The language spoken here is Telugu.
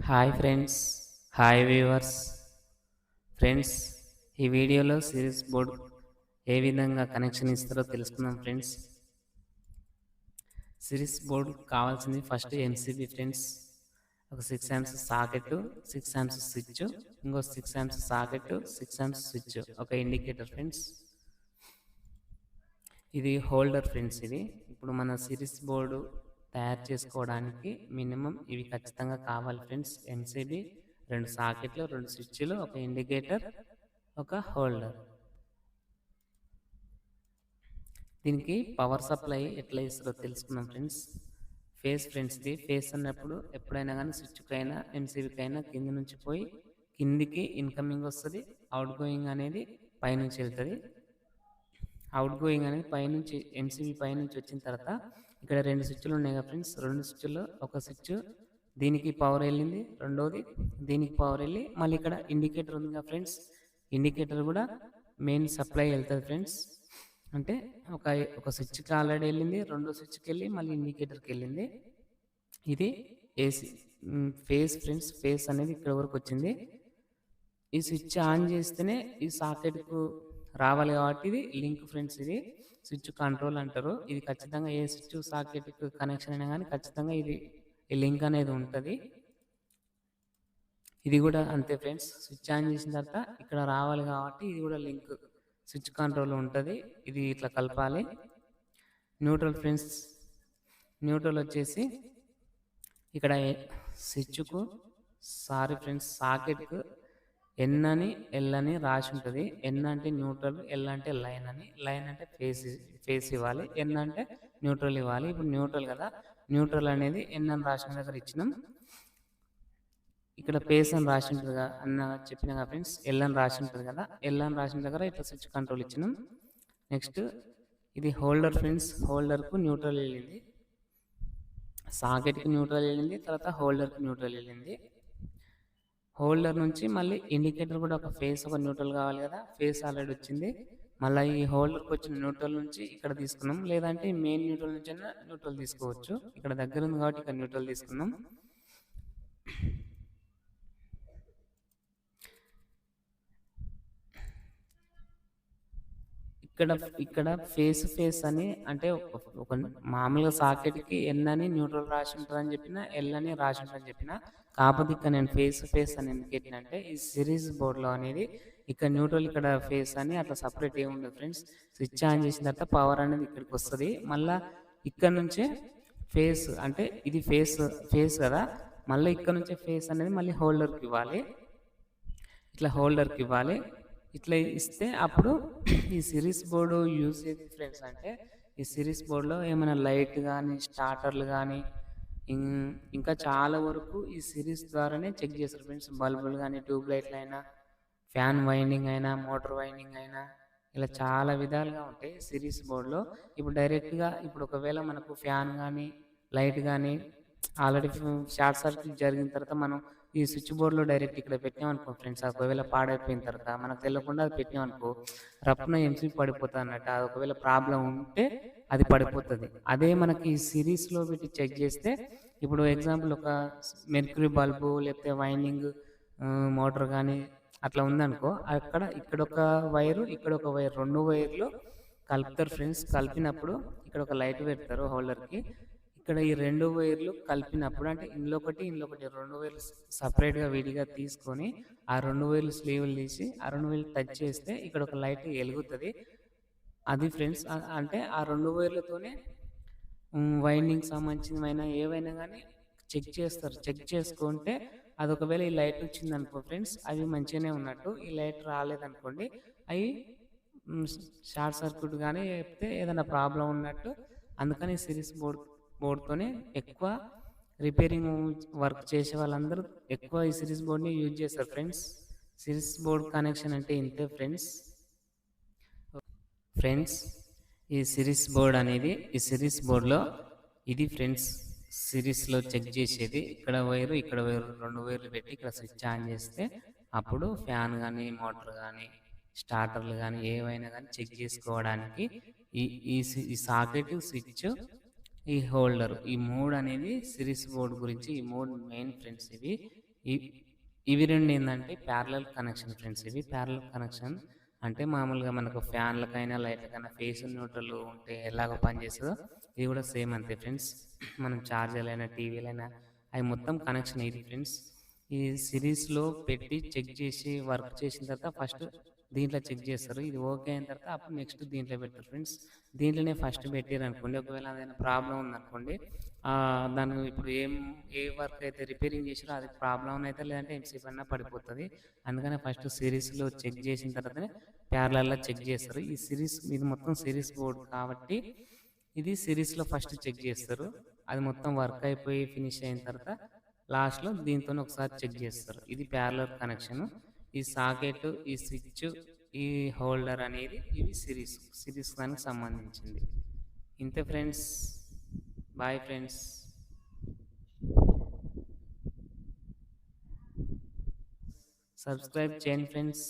Hi friends, hi viewers. Friends, ఈ వీడియోలో సిరీస్ బోర్డ్ ఏ విధంగా కనెక్షన్ ఇస్తారో తెలుసుకుందాం ఫ్రెండ్స్. సిరీస్ బోర్డు కావాల్సింది ఫస్ట్ ఎంసీబీ ఫ్రెండ్స్. ఒక 6 amps సాకెట్, 6 amps స్విచ్, ఇంకో 6 amps సాకెట్, 6 amps స్విచ్, ఒక ఇండికేటర్ ఫ్రెండ్స్. ఇది హోల్డర్ ఫ్రెండ్స్. ఇది ఇప్పుడు మన సిరీస్ బోర్డు తయారు చేసుకోవడానికి మినిమం ఇవి ఖచ్చితంగా కావాలి ఫ్రెండ్స్. ఎంసీబీ, 2 సాకెట్లు, 2 స్విచ్లు, ఒక ఇండికేటర్, ఒక హోల్డర్. దీనికి పవర్ సప్లై ఎట్లా ఇస్తారో తెలుసుకుందాం ఫ్రెండ్స్. ఫేస్ ఫ్రెండ్స్, ఇది ఫేస్ అన్నప్పుడు ఎప్పుడైనా కానీ స్విచ్కైనా ఎంసీబీకైనా కింది నుంచి పోయి కిందికి ఇన్కమింగ్ వస్తుంది, అవుట్ గోయింగ్ అనేది పైనుంచి వెళ్తుంది. అవుట్ గోయింగ్ అనేది పైనుంచి ఎంసీబీ పైనుంచి వచ్చిన తర్వాత ఇక్కడ 2 స్విచ్లు ఉన్నాయి కదా ఫ్రెండ్స్. 2 స్విచ్లో ఒక స్విచ్ దీనికి పవర్ వెళ్ళింది, రెండోది దీనికి పవర్ వెళ్ళి మళ్ళీ ఇక్కడ ఇండికేటర్ ఉంది కదా ఫ్రెండ్స్. ఇండికేటర్ కూడా మెయిన్ సప్లై వెళ్తుంది ఫ్రెండ్స్. అంటే ఒక స్విచ్కి ఆల్రెడీ వెళ్ళింది, రెండో స్విచ్కి వెళ్ళి మళ్ళీ ఇండికేటర్కి వెళ్ళింది. ఇది ఏసీ ఫేస్ ఫ్రెండ్స్. ఫేస్ అనేది ఇక్కడ వరకు వచ్చింది. ఈ స్విచ్ ఆన్ చేస్తేనే ఈ సాకెట్కు రావాలి కాబట్టి ఇది లింక్ ఫ్రెండ్స్. ఇది స్విచ్ కంట్రోల్ అంటారు. ఇది ఖచ్చితంగా ఏ స్విచ్ సాకెట్ కనెక్షన్ అయినా కానీ ఖచ్చితంగా ఇది ఈ లింక్ అనేది ఉంటుంది. ఇది కూడా అంతే ఫ్రెండ్స్. స్విచ్ ఆన్ చేసిన తర్వాత ఇక్కడ రావాలి కాబట్టి ఇది కూడా లింక్ స్విచ్ కంట్రోల్ ఉంటుంది. ఇది ఇట్లా కలపాలి. న్యూట్రల్ ఫ్రెండ్స్, న్యూట్రల్ వచ్చేసి ఇక్కడ స్విచ్కు సాకెట్కు ఎన్ అని ఎల్ అని రాసి ఉంటుంది. ఎన్ అంటే న్యూట్రల్, ఎల్ అంటే లైన్ అని. లైన్ అంటే ఫేస్ ఇవ్వాలి, ఎన్ అంటే న్యూట్రల్ ఇవ్వాలి. ఇప్పుడు న్యూట్రల్ కదా, న్యూట్రల్ అనేది ఎన్ అని రాసిన దగ్గర ఇచ్చినాం. ఇక్కడ ఫేస్ అని రాసి ఉంటుంది కదా అన్న చెప్పిన కదా ఫ్రెండ్స్. ఎల్ అని రాసి ఉంటుంది కదా, ఎల్ అని రాసిన దగ్గర ఇట్లా స్విచ్ కంట్రోల్ ఇచ్చినాం. నెక్స్ట్ ఇది హోల్డర్ ఫ్రెండ్స్. హోల్డర్కు న్యూట్రల్ వెళ్ళింది, సాకెట్కి న్యూట్రల్ వెళ్ళింది, తర్వాత హోల్డర్కి న్యూట్రల్ వెళ్ళింది. హోల్డర్ నుంచి మళ్ళీ ఇండికేటర్ కూడా ఒక ఫేస్, ఒక న్యూట్రల్ కావాలి కదా. ఫేస్ ఆల్రెడీ వచ్చింది. మళ్ళీ ఈ హోల్డర్కి వచ్చిన న్యూట్రల్ నుంచి ఇక్కడ తీసుకున్నాం, లేదంటే మెయిన్ న్యూట్రల్ నుంచి అయినా న్యూట్రల్ తీసుకోవచ్చు. ఇక్కడ దగ్గర ఉంది కాబట్టి ఇక్కడ న్యూట్రల్ తీసుకున్నాం. ఇక్కడ ఫేస్ అని అంటే ఒక మామూలుగా సాకెట్కి ఎన్ అని న్యూట్రల్ రాసి ఉంటుందని చెప్పిన, ఎల్ అని రాసి ఉంటుందని చెప్పిన. కాకపోతే ఇక్కడ నేను ఫేస్ అని ఎందుకు పెట్టినంటే ఈ సిరీస్ బోర్డులో అనేది ఇక్కడ న్యూట్రల్, ఇక్కడ ఫేస్ అని అట్లా సపరేట్ ఏముండదు ఫ్రెండ్స్. స్విచ్ ఆన్ చేసిన తర్వాత పవర్ అనేది ఇక్కడికి వస్తుంది. మళ్ళీ ఇక్కడ నుంచే ఫేస్ అంటే ఇది ఫేస్ కదా, మళ్ళీ ఇక్కడ నుంచే ఫేస్ అనేది మళ్ళీ హోల్డర్కి ఇవ్వాలి. ఇట్లా హోల్డర్కి ఇవ్వాలి. ఇట్లా ఇస్తే అప్పుడు ఈ సిరీస్ బోర్డు యూజ్ చేసే ఫ్రెండ్స్ అంటే ఈ సిరీస్ బోర్డులో ఏమైనా లైట్ కానీ, స్టార్టర్లు కానీ, ఇంకా చాలా వరకు ఈ సిరీస్ ద్వారానే చెక్ చేస్తారు ఫ్రెండ్స్. బల్బులు కానీ, ట్యూబ్ లైట్లు అయినా, ఫ్యాన్ వైండింగ్ అయినా, మోటార్ వైండింగ్ అయినా, ఇలా చాలా విధాలుగా ఉంటాయి సిరీస్ బోర్డులో. ఇప్పుడు డైరెక్ట్గా ఇప్పుడు ఒకవేళ మనకు ఫ్యాన్ కానీ, లైట్ కానీ ఆల్రెడీ షార్ట్ సర్క్యూట్ జరిగిన తర్వాత మనం ఈ స్విచ్ బోర్డులో డైరెక్ట్ ఇక్కడ పెట్టామనుకో ఫ్రెండ్స్, ఒకవేళ పాడైపోయిన తర్వాత మనకు తెలియకుండా అది పెట్టామనుకో రప్పున ఎంసీబీ పడిపోతుంది అన్నట్టు. అది ఒకవేళ ప్రాబ్లం ఉంటే అది పడిపోతుంది. అదే మనకి ఈ సిరీస్లో పెట్టి చెక్ చేస్తే ఇప్పుడు ఎగ్జాంపుల్ ఒక మెర్క్యూరీ బల్బు లేకపోతే వైండింగ్ మోటార్ కానీ అట్లా ఉందనుకో, ఇక్కడ ఒక వైరు, ఇక్కడ ఒక వైర్, 2 వైర్లు కలుపుతారు ఫ్రెండ్స్. కలిపినప్పుడు ఇక్కడ ఒక లైట్ పెడతారు హోల్డర్కి. ఇక్కడ ఈ 2 వైర్లు కలిపినప్పుడు అంటే ఇందులో ఒకటి 2 వైర్లు సపరేట్గా విడిగా తీసుకొని ఆ 2 వైర్లు స్లీవ్లు తీసి ఆ 2 వైర్లు టచ్ చేస్తే ఇక్కడ ఒక లైట్ వెలుగుతుంది. అది ఫ్రెండ్స్. అంటే ఆ 2 వైర్లతోనే వైండింగ్ సంబంధించినవైనా ఏవైనా కానీ చెక్ చేస్తారు. చెక్ చేసుకుంటే అది ఒకవేళ ఈ లైట్ వచ్చింది అనుకో ఫ్రెండ్స్, అవి మంచిగానే ఉన్నట్టు. ఈ లైట్ రాలేదనుకోండి, అవి షార్ట్ సర్క్యూట్ కానీ లేకపోతే ఏదైనా ప్రాబ్లం ఉన్నట్టు. అందుకని సిరీస్ బోర్డుతోనే ఎక్కువ రిపేరింగ్ వర్క్ చేసే వాళ్ళందరూ ఎక్కువ ఈ సిరీస్ బోర్డ్ని యూజ్ చేస్తారు ఫ్రెండ్స్. సిరీస్ బోర్డ్ కనెక్షన్ అంటే ఇంతే ఫ్రెండ్స్. ఈ సిరీస్ బోర్డ్ అనేది ఈ సిరీస్ బోర్డులో ఇది ఫ్రెండ్స్. సిరీస్లో చెక్ చేసేది ఇక్కడ వైరు, ఇక్కడ వైరు, 2 వైర్లు పెట్టి ఇక్కడ స్విచ్ ఆన్ చేస్తే అప్పుడు ఫ్యాన్ కానీ, మోటార్ కానీ, స్టార్టర్లు కానీ ఏవైనా కానీ చెక్ చేసుకోవడానికి ఈ సాకెట్, స్విచ్, ఈ హోల్డర్, ఈ 3 అనేది సిరీస్ బోర్డు గురించి. ఈ 3 మెయిన్ ఫ్రెండ్స్. ఇవి ఇ ఇవి 2 ఏందంటే ప్యారలల్ కనెక్షన్ ఫ్రెండ్స్. ఇవి ప్యారలల్ కనెక్షన్ అంటే మామూలుగా మనకు ఫ్యాన్‌లకైనా, లైట్‌లకైనా ఫేస్ న్యూట్రల్ ఉంటే ఎలాగో పనిచేస్తదో ఇది కూడా సేమ్ అంతే ఫ్రెండ్స్. మనం చార్జర్‌లైనా, టీవీలైనా అవి మొత్తం కనెక్షన్ ఇది ఫ్రెండ్స్. ఈ సిరీస్‌లో పెట్టి చెక్ చేసి వర్క్ చేసిన తర్వాత ఫస్ట్ దీంట్లో చెక్ చేస్తారు. ఇది ఓకే అయిన తర్వాత అప్పుడు నెక్స్ట్ దీంట్లో పెడతారు ఫ్రెండ్స్. దీంట్లోనే ఫస్ట్ పెట్టిరనుకోండి, ఒకవేళ ఏదైనా ప్రాబ్లమ్ ఉందనుకోండి, దాన్ని ఇప్పుడు ఏ వర్క్ అయితే రిపేరింగ్ చేసిరో అది ప్రాబ్లమ్ అయితే లేదంటే ఎంతసేపు అన్నా పడిపోతది. అందుకనే ఫస్ట్ సిరీస్‌లో చెక్ చేసిన తర్వాతనే ప్యారలల్‌లో చెక్ చేస్తారు. ఈ సిరీస్ ఇది మొత్తం సిరీస్ బోర్డ్ కాబట్టి ఇది సిరీస్‌లో ఫస్ట్ చెక్ చేస్తారు. అది మొత్తం వర్క్ అయిపోయి ఫినిష్ అయిన తర్వాత లాస్ట్‌లో దీంతోని ఒకసారి చెక్ చేస్తారు. ఇది ప్యారలల్ కనెక్షను. ఈ సాకెట్, ఈ స్విచ్, ఈ హోల్డర్ అనేది ఇవి సిరీస్ దానికి సంబంధించింది. ఇంతే ఫ్రెండ్స్. Bye friends. సబ్స్క్రైబ్ చేయండి ఫ్రెండ్స్.